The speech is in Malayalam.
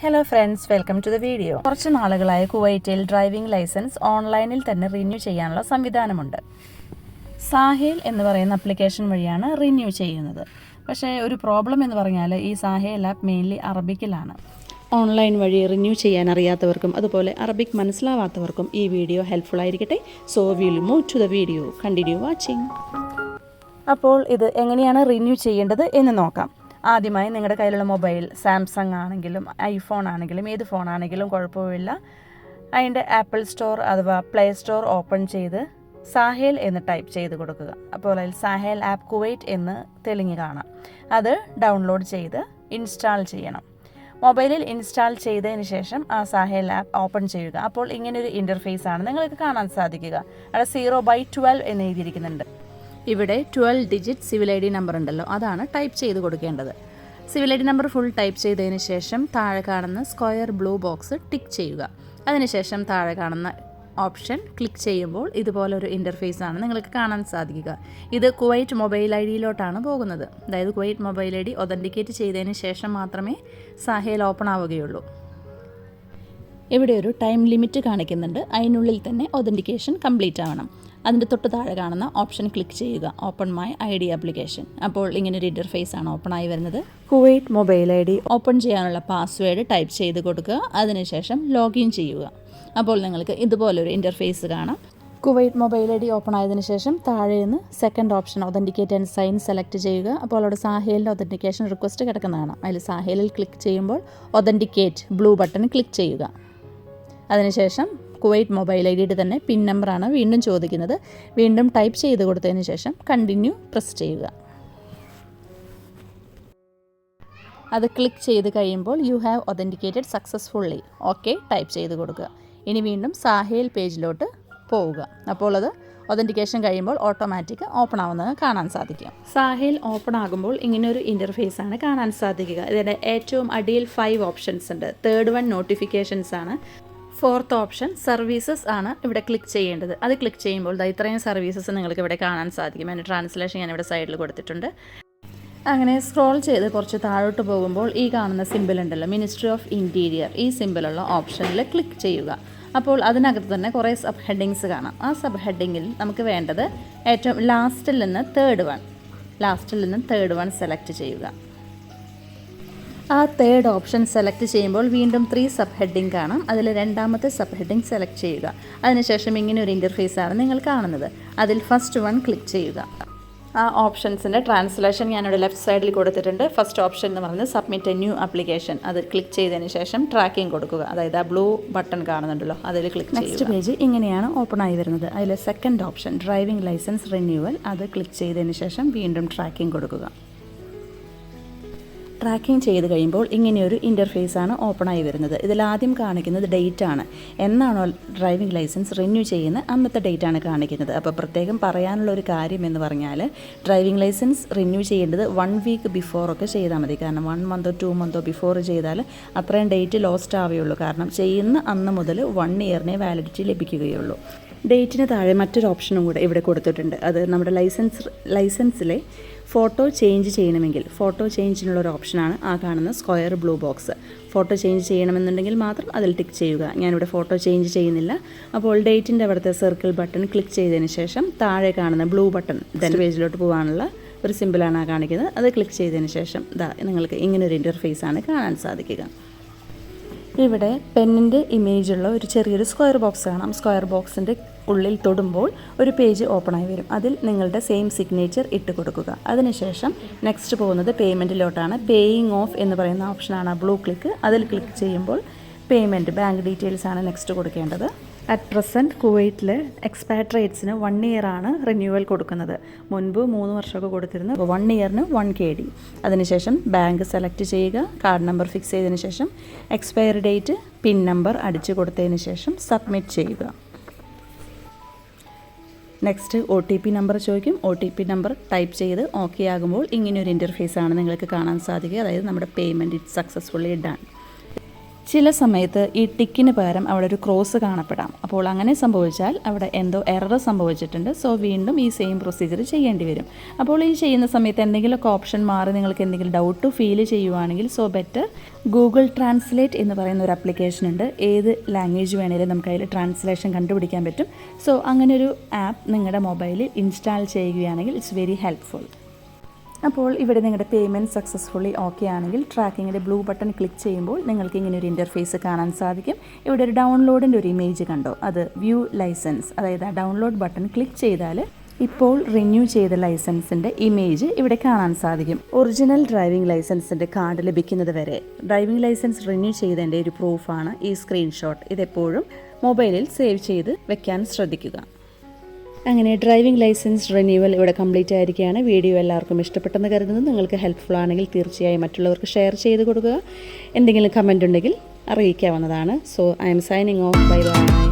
Hello friends, welcome to the video. കുറച്ച് നാളുകളായി കുവൈറ്റിൽ ഡ്രൈവിംഗ് ലൈസൻസ് ഓൺലൈനിൽ തന്നെ റിന്യൂ ചെയ്യാനുള്ള സംവിധാനമുണ്ട്. സാഹേൽ എന്ന് പറയുന്ന ആപ്ലിക്കേഷൻ വഴിയാണ് റിന്യൂ ചെയ്യുന്നത്. പക്ഷേ ഒരു പ്രോബ്ലം എന്ന് പറഞ്ഞാൽ ഈ സാഹേൽ ആപ്പ് മെയിൻലി അറബിക്കിലാണ്. ഓൺലൈൻ വഴി റിന്യൂ ചെയ്യാൻ അറിയാത്തവർക്കും അതുപോലെ അറബിക് മനസ്സിലാവാത്തവർക്കും ഈ വീഡിയോ ഹെൽപ്ഫുൾ ആയിരിക്കട്ടെ. So will move to the video. Continue watching. അപ്പോൾ ഇത് എങ്ങനെയാണ് റിന്യൂ ചെയ്യേണ്ടത് എന്ന് നോക്കാം. ആദ്യമായി നിങ്ങളുടെ കയ്യിലുള്ള മൊബൈൽ സാംസങ് ആണെങ്കിലും ഐഫോൺ ആണെങ്കിലും ഏത് ഫോണാണെങ്കിലും കുഴപ്പമില്ല, അതിൻ്റെ ആപ്പിൾ സ്റ്റോർ അഥവാ പ്ലേ സ്റ്റോർ ഓപ്പൺ ചെയ്ത് സാഹേൽ എന്ന് ടൈപ്പ് ചെയ്ത് കൊടുക്കുക. അപ്പോൾ അതിൽ സാഹേൽ ആപ്പ് കുവൈറ്റ് എന്ന് തെളിഞ്ഞ് കാണാം. അത് ഡൗൺലോഡ് ചെയ്ത് ഇൻസ്റ്റാൾ ചെയ്യണം. മൊബൈലിൽ ഇൻസ്റ്റാൾ ചെയ്തതിന് ശേഷം ആ സാഹേൽ ആപ്പ് ഓപ്പൺ ചെയ്യുക. അപ്പോൾ ഇങ്ങനൊരു ഇൻ്റർഫേസ് ആണ് നിങ്ങൾക്ക് കാണാൻ സാധിക്കുക. അവിടെ 0/12 എന്ന് എഴുതിയിരിക്കുന്നുണ്ട്. ഇവിടെ 12 ഡിജിറ്റ് സിവിൽ ID നമ്പർ ഉണ്ടല്ലോ, അതാണ് ടൈപ്പ് ചെയ്ത് കൊടുക്കേണ്ടത്. Civil ID number full type ചെയ്തതിന് ശേഷം താഴെ കാണുന്ന സ്ക്വയർ ബ്ലൂ ബോക്സ് ടിക്ക് ചെയ്യുക. അതിനുശേഷം താഴെ കാണുന്ന ഓപ്ഷൻ ക്ലിക്ക് ചെയ്യുമ്പോൾ ഇതുപോലൊരു ഇൻ്റർഫേസ് ആണ് നിങ്ങൾക്ക് കാണാൻ സാധിക്കുക. ഇത് കുവൈറ്റ് മൊബൈൽ IDയിലോട്ടാണ് പോകുന്നത്. അതായത് കുവൈറ്റ് മൊബൈൽ ID ഒതൻറ്റിക്കേറ്റ് ചെയ്തതിന് ശേഷം മാത്രമേ സാഹേൽ ഓപ്പൺ ആവുകയുള്ളൂ. ഇവിടെ ഒരു ടൈം ലിമിറ്റ് കാണിക്കുന്നുണ്ട്. അതിനുള്ളിൽ തന്നെ ഒതൻറ്റിക്കേഷൻ കംപ്ലീറ്റ് ആവണം. അതിൻ്റെ തൊട്ട് താഴെ കാണുന്ന ഓപ്ഷൻ ക്ലിക്ക് ചെയ്യുക, ഓപ്പൺ മൈ ID ആപ്ലിക്കേഷൻ. അപ്പോൾ ഇങ്ങനൊരു ഇൻ്റർഫേസ് ആണ് ഓപ്പൺ ആയി വരുന്നത്. കുവൈറ്റ് മൊബൈൽ ID ഓപ്പൺ ചെയ്യാനുള്ള പാസ്വേഡ് ടൈപ്പ് ചെയ്ത് കൊടുക്കുക. അതിനുശേഷം ലോഗിൻ ചെയ്യുക. അപ്പോൾ നിങ്ങൾക്ക് ഇതുപോലൊരു ഇൻ്റർഫേസ് കാണാം. കുവൈറ്റ് മൊബൈൽ ID ഓപ്പൺ ആയതിനു ശേഷം താഴെ നിന്ന് second option authenticate and sign select ചെയ്യുക. അപ്പോൾ അവിടെ സാഹേലിൻ്റെ ഒതൻറ്റിക്കേഷൻ റിക്വസ്റ്റ് കിടക്കുന്നതാണ്. അതിൽ സാഹേലിൽ ക്ലിക്ക് ചെയ്യുമ്പോൾ ഒതൻറ്റിക്കേറ്റ് ബ്ലൂ ബട്ടൺ ക്ലിക്ക് ചെയ്യുക. അതിനുശേഷം കുവൈറ്റ് മൊബൈൽ IDയുടെ തന്നെ പിൻ നമ്പറാണ് വീണ്ടും ചോദിക്കുന്നത്. വീണ്ടും ടൈപ്പ് ചെയ്ത് കൊടുത്തതിന് ശേഷം കണ്ടിന്യൂ പ്രസ് ചെയ്യുക. അത് ക്ലിക്ക് ചെയ്ത് കഴിയുമ്പോൾ you have authenticated successfully okay type ചെയ്ത് കൊടുക്കുക. ഇനി വീണ്ടും സാഹേൽ പേജിലോട്ട് പോവുക. അപ്പോൾ അത് ഒതൻറ്റിക്കേഷൻ കഴിയുമ്പോൾ ഓട്ടോമാറ്റിക് ഓപ്പൺ ആവുന്നത് കാണാൻ സാധിക്കും. സാഹേൽ ഓപ്പൺ ആകുമ്പോൾ ഇങ്ങനൊരു ഇൻ്റർഫേസ് ആണ് കാണാൻ സാധിക്കുക. ഇതിൻ്റെ ഏറ്റവും അടിയിൽ 5 ഓപ്ഷൻസ് ഉണ്ട്. തേർഡ് വൺ നോട്ടിഫിക്കേഷൻസ് ആണ്. ഫോർത്ത് ഓപ്ഷൻ സർവീസസ് ആണ് ഇവിടെ ക്ലിക്ക് ചെയ്യേണ്ടത്. അത് ക്ലിക്ക് ചെയ്യുമ്പോൾ ഇത്രയും സർവീസസ് നിങ്ങൾക്ക് ഇവിടെ കാണാൻ സാധിക്കും. അതിൻ്റെ ട്രാൻസ്ലേഷൻ ഞാനിവിടെ സൈഡിൽ കൊടുത്തിട്ടുണ്ട്. അങ്ങനെ സ്ക്രോൾ ചെയ്ത് കുറച്ച് താഴോട്ട് പോകുമ്പോൾ ഈ കാണുന്ന സിമ്പിൾ ഉണ്ടല്ലോ, മിനിസ്ട്രി ഓഫ് ഇൻറ്റീരിയർ, ഈ സിമ്പിളുള്ള ഓപ്ഷനിൽ ക്ലിക്ക് ചെയ്യുക. അപ്പോൾ അതിനകത്ത് തന്നെ കുറേ സബ് ഹെഡിങ്സ് കാണാം. ആ സബ് ഹെഡിങ്ങിൽ നമുക്ക് വേണ്ടത് ഏറ്റവും ലാസ്റ്റിൽ നിന്ന് തേർഡ് വൺ സെലക്ട് ചെയ്യുക. ആ തേർഡ് ഓപ്ഷൻ സെലക്ട് ചെയ്യുമ്പോൾ വീണ്ടും 3 സബ് ഹെഡിങ് കാണാം. അതിൽ രണ്ടാമത്തെ സബ് ഹെഡിങ് സെലക്ട് ചെയ്യുക. അതിനുശേഷം ഇങ്ങനെ ഒരു ഇൻ്റർഫേസാണ് നിങ്ങൾ കാണുന്നത്. അതിൽ ഫസ്റ്റ് വൺ ക്ലിക്ക് ചെയ്യുക. ആ ഓപ്ഷൻസിൻ്റെ ട്രാൻസ്ലേഷൻ ഞാനിവിടെ ലെഫ്റ്റ് സൈഡിൽ കൊടുത്തിട്ടുണ്ട്. ഫസ്റ്റ് ഓപ്ഷൻ എന്ന് പറയുന്നത് സബ്മിറ്റ് എ ന്യൂ ആപ്ലിക്കേഷൻ. അത് ക്ലിക്ക് ചെയ്തതിന് ശേഷം ട്രാക്കിംഗ് കൊടുക്കുക. അതായത് ആ ബ്ലൂ ബട്ടൺ കാണുന്നുണ്ടല്ലോ, അതിൽ ക്ലിക്ക് ചെയ്യുക. നെക്സ്റ്റ് പേജ് ഇങ്ങനെയാണ് ഓപ്പൺ ആയി വരുന്നത്. അതിൽ second option driving licence renewal, അത് ക്ലിക്ക് ചെയ്തതിന് ശേഷം വീണ്ടും ട്രാക്കിംഗ് കൊടുക്കുക. ട്രാക്കിംഗ് ചെയ്ത് കഴിയുമ്പോൾ ഇങ്ങനെയൊരു ഇൻ്റർഫേസാണ് ഓപ്പൺ ആയി വരുന്നത്. ഇതിലാദ്യം കാണിക്കുന്നത് ഡേറ്റ് ആണ്. എന്നാണോ ഡ്രൈവിംഗ് ലൈസൻസ് റിന്യൂ ചെയ്യുന്നത് അന്നത്തെ ഡേറ്റ് ആണ് കാണിക്കുന്നത്. അപ്പോൾ പ്രത്യേകം പറയാനുള്ള ഒരു കാര്യം എന്ന് പറഞ്ഞാൽ ഡ്രൈവിംഗ് ലൈസൻസ് റിന്യൂ ചെയ്യേണ്ടത് 1 വീക്ക് ബിഫോറൊക്കെ ചെയ്താൽ മതി. കാരണം 1 മന്തോ 2 മന്തോ ബിഫോർ ചെയ്താൽ അത്രയും ഡേറ്റ് ലോസ്റ്റ് ആവുകയുള്ളൂ. കാരണം ചെയ്യുന്ന അന്ന് മുതൽ 1 ഇയറിനെ വാലിഡിറ്റി ലഭിക്കുകയുള്ളൂ. ഡേറ്റിന് താഴെ മറ്റൊരു ഓപ്ഷനും കൂടെ ഇവിടെ കൊടുത്തിട്ടുണ്ട്. അത് നമ്മുടെ ലൈസൻസിലെ ഫോട്ടോ ചേഞ്ച് ചെയ്യണമെങ്കിൽ ഫോട്ടോ ചേഞ്ചിനുള്ളൊരു ഓപ്ഷനാണ് ആ കാണുന്ന square blue box. Photo change ചെയ്യണമെന്നുണ്ടെങ്കിൽ മാത്രം അതിൽ ടിക്ക് ചെയ്യുക. ഞാനിവിടെ ഫോട്ടോ ചേഞ്ച് ചെയ്യുന്നില്ല. അപ്പോൾ ഡേറ്റിൻ്റെ അവിടുത്തെ സർക്കിൾ ബട്ടൺ ക്ലിക്ക് ചെയ്തതിന് ശേഷം താഴെ കാണുന്ന ബ്ലൂ ബട്ടൺ പേജിലോട്ട് പോകാനുള്ള ഒരു സിമ്പിളാണ് കാണിക്കുന്നത്. അത് ക്ലിക്ക് ചെയ്തതിന് ശേഷം നിങ്ങൾക്ക് ഇങ്ങനൊരു ഇൻ്റർഫേസാണ് കാണാൻ സാധിക്കുക. ഇവിടെ പെന്നിൻ്റെ ഇമേജുള്ള ഒരു ചെറിയൊരു സ്ക്വയർ ബോക്സ് കാണാം. സ്ക്വയർ ബോക്സിൻ്റെ ഉള്ളിൽ തൊടുമ്പോൾ ഒരു പേജ് ഓപ്പൺ ആയി വരും. അതിൽ നിങ്ങളുടെ സെയിം സിഗ്നേച്ചർ ഇട്ട് കൊടുക്കുക. അതിനുശേഷം നെക്സ്റ്റ് പോകുന്നത് പേയ്മെൻറ്റിലോട്ടാണ്. പേയിങ് ഓഫ് എന്ന് പറയുന്ന ഓപ്ഷനാണ് ബ്ലൂ ക്ലിക്ക്. അതിൽ ക്ലിക്ക് ചെയ്യുമ്പോൾ പേയ്മെൻറ്റ് ബാങ്ക് ഡീറ്റെയിൽസ് ആണ് നെക്സ്റ്റ് കൊടുക്കേണ്ടത്. അറ്റ് പ്രസൻറ്റ് കുവൈറ്റിൽ എക്സ്പാട്രേറ്റ്സിന് 1 ഇയറാണ് റിന്യൂവൽ കൊടുക്കുന്നത്. മുൻപ് 3 വർഷമൊക്കെ കൊടുത്തിരുന്നു. 1 ഇയറിന് 1 KD. അതിനുശേഷം ബാങ്ക് സെലക്ട് ചെയ്യുക. കാർഡ് നമ്പർ ഫിക്സ് ചെയ്തതിന് ശേഷം എക്സ്പയറി ഡേറ്റ് പിൻ നമ്പർ അടിച്ചു കൊടുത്തതിന് ശേഷം സബ്മിറ്റ് ചെയ്യുക. നെക്സ്റ്റ് OTP നമ്പർ ചോദിക്കും. OTP നമ്പർ ടൈപ്പ് ചെയ്ത് ഓക്കെ ആകുമ്പോൾ ഇങ്ങനെയൊരു ഇൻ്റർഫേസാണ് നിങ്ങൾക്ക് കാണാൻ സാധിക്കുക. അതായത് നമ്മുടെ പേയ്മെൻറ്റ് ഇറ്റ് സക്സസ്ഫുള്ളി ഡൺ. ചില സമയത്ത് ഈ ടിക്കിന് പകരം അവിടെ ഒരു ക്രോസ് കാണപ്പെടാം. അപ്പോൾ അങ്ങനെ സംഭവിച്ചാൽ അവിടെ എന്തോ എറർ സംഭവിച്ചിട്ടുണ്ട്. സോ വീണ്ടും ഈ സെയിം പ്രൊസീജിയർ ചെയ്യേണ്ടി വരും. അപ്പോൾ ഈ ചെയ്യുന്ന സമയത്ത് എന്തെങ്കിലുമൊക്കെ ഓപ്ഷൻ മാറി നിങ്ങൾക്ക് എന്തെങ്കിലും ഡൗട്ട് ഫീൽ ചെയ്യുവാണെങ്കിൽ സോ ബെറ്റർ ഗൂഗിൾ ട്രാൻസ്ലേറ്റ് എന്ന് പറയുന്ന ഒരു ആപ്ലിക്കേഷൻ ഉണ്ട്. ഏത് ലാംഗ്വേജ് വേണേലും നമുക്ക് അതിൽ ട്രാൻസ്ലേഷൻ കണ്ടുപിടിക്കാൻ പറ്റും. സോ അങ്ങനെ ഒരു ആപ്പ് നിങ്ങളുടെ മൊബൈലിൽ ഇൻസ്റ്റാൾ ചെയ്യുകയാണെങ്കിൽ ഇറ്റ്സ് വെരി ഹെൽപ്ഫുൾ. അപ്പോൾ ഇവിടെ നിങ്ങളുടെ പേയ്മെൻറ്റ് സക്സസ്ഫുള്ളി ഓക്കെ ആണെങ്കിൽ ട്രാക്കിങ്ങിൻ്റെ ബ്ലൂ ബട്ടൺ ക്ലിക്ക് ചെയ്യുമ്പോൾ നിങ്ങൾക്ക് ഇങ്ങനെ ഒരു ഇൻ്റർഫേസ് കാണാൻ സാധിക്കും. ഇവിടെ ഒരു ഡൗൺലോഡിൻ്റെ ഒരു ഇമേജ് കണ്ടോ, അത് വ്യൂ ലൈസൻസ്, അതായത് ആ ഡൗൺലോഡ് ബട്ടൺ ക്ലിക്ക് ചെയ്താൽ ഇപ്പോൾ റിന്യൂ ചെയ്ത ലൈസൻസിൻ്റെ ഇമേജ് ഇവിടെ കാണാൻ സാധിക്കും. ഒറിജിനൽ ഡ്രൈവിംഗ് ലൈസൻസിൻ്റെ കാർഡ് ലഭിക്കുന്നത് വരെ ഡ്രൈവിംഗ് ലൈസൻസ് റിന്യൂ ചെയ്തതിൻ്റെ ഒരു പ്രൂഫാണ് ഈ സ്ക്രീൻഷോട്ട്. ഇതെപ്പോഴും മൊബൈലിൽ സേവ് ചെയ്ത് വെക്കാൻ ശ്രദ്ധിക്കുക. അങ്ങനെ ഡ്രൈവിംഗ് ലൈസൻസ് റിന്യൂവൽ ഇവിടെ കംപ്ലീറ്റ് ആയിരിക്കുകയാണ്. വീഡിയോ എല്ലാവർക്കും ഇഷ്ടപ്പെട്ടെന്ന് കരുതുന്നു. നിങ്ങൾക്ക് ഹെൽപ്ഫുൾ ആണെങ്കിൽ തീർച്ചയായും മറ്റുള്ളവർക്ക് ഷെയർ ചെയ്ത് കൊടുക്കുക. എന്തെങ്കിലും കമൻ്റ് ഉണ്ടെങ്കിൽ അറിയിക്കാവുന്നതാണ്. So I am signing off. Bye by.